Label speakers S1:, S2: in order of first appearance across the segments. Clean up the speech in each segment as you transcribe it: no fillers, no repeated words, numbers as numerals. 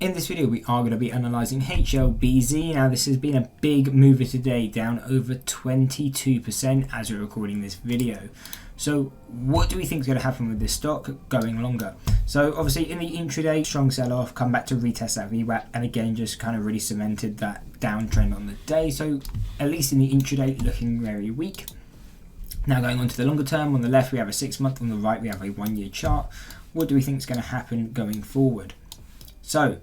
S1: In this video we are going to be analysing HLBZ. Now this has been a big mover today, down over 22% as we're recording this video. So what do we think is going to happen with this stock going longer? So obviously in the intraday, strong sell-off, come back to retest that VWAP, and again just kind of really cemented that downtrend on the day. So at least in the intraday, looking very weak. Now going on to the longer term, on the left we have a 6-month, on the right we have a 1-year chart. What do we think is going to happen going forward? So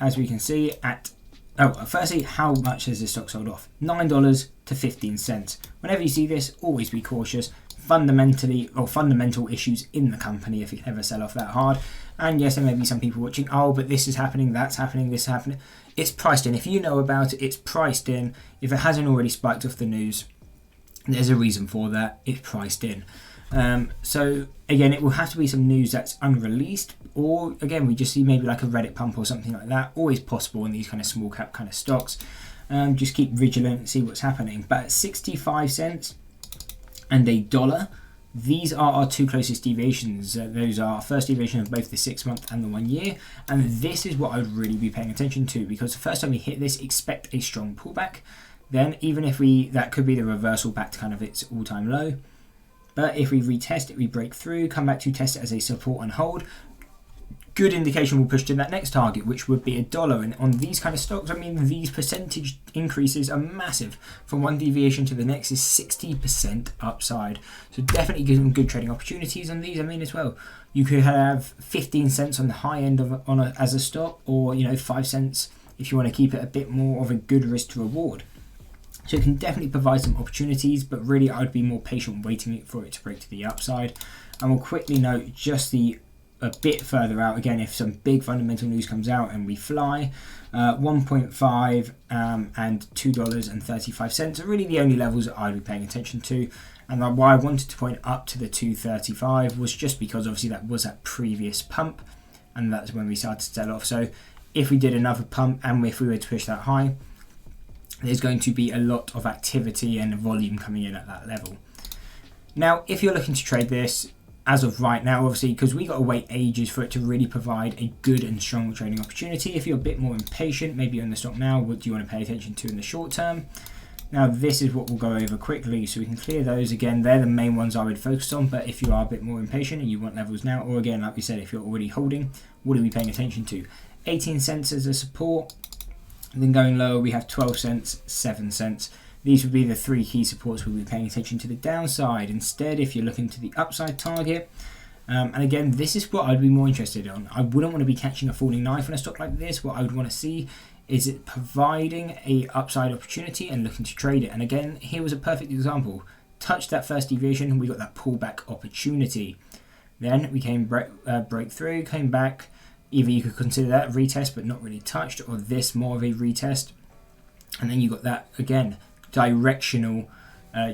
S1: as we can see firstly, how much has this stock sold off? $9 to 15 cents. Whenever you see this, always be cautious. Fundamental issues in the company if it can ever sell off that hard. And yes, there may be some people watching, oh, but this is happening, that's happening, this is happening. It's priced in. If you know about it, it's priced in. If it hasn't already spiked off the news, there's a reason for that. It's priced in. So again, it will have to be some news that's unreleased, or again, we just see maybe like a Reddit pump or something like that. Always possible in these kind of small cap kind of stocks. Just keep vigilant and see what's happening. But at 65 cents and $1, these are our two closest deviations. Those are our first deviation of both the 6-month and the 1 year. And this is what I would really be paying attention to, because the first time we hit this, expect a strong pullback. Then even if that could be the reversal back to kind of its all-time low. But if we retest it, we break through, come back to test it as a support and hold, good indication we'll push to that next target, which would be $1. And on these kind of stocks, I mean, these percentage increases are massive. From one deviation to the next is 60% upside. So definitely give them good trading opportunities on these. I mean, as well, you could have 15 cents on the high end as a stop, or 5 cents if you want to keep it a bit more of a good risk to reward. So it can definitely provide some opportunities, but really I would be more patient waiting for it to break to the upside. And we'll quickly note just a bit further out, again, if some big fundamental news comes out and we fly, 1.5 and $2.35 are really the only levels that I'd be paying attention to. And why I wanted to point up to the 235 was just because obviously that was that previous pump, and that's when we started to sell off. So if we did another pump and if we were to push that high, there's going to be a lot of activity and volume coming in at that level. Now, if you're looking to trade this, as of right now, obviously, because we got to wait ages for it to really provide a good and strong trading opportunity. If you're a bit more impatient, maybe you're in the stock now, what do you want to pay attention to in the short term? Now, this is what we'll go over quickly, so we can clear those. Again, they're the main ones I would focus on, but if you are a bit more impatient and you want levels now, or again, like we said, if you're already holding, what are we paying attention to? 18 cents as a support. And then going lower, we have 12 cents, 7 cents. These would be the three key supports we'll be paying attention to the downside. Instead, if you're looking to the upside target, and again, this is what I'd be more interested in. I wouldn't want to be catching a falling knife on a stock like this. What I would want to see is it providing a upside opportunity and looking to trade it. And again, here was a perfect example. Touched that first deviation, we got that pullback opportunity. Then we came break through, came back. Either you could consider that a retest but not really touched, or this more of a retest. And then you got that, again, directional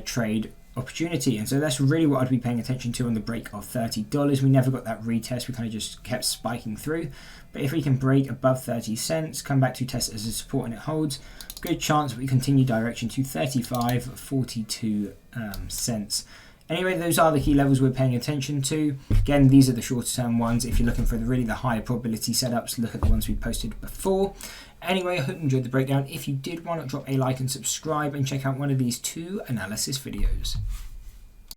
S1: trade opportunity. And so that's really what I'd be paying attention to on the break of $30. We never got that retest. We kind of just kept spiking through. But if we can break above 30 cents, come back to test it as a support and it holds, good chance that we continue direction to 35.42 cents. Anyway, those are the key levels we're paying attention to. Again, these are the shorter term ones. If you're looking for the higher probability setups, look at the ones we posted before. Anyway, I hope you enjoyed the breakdown. If you did, why not drop a like and subscribe and check out one of these two analysis videos.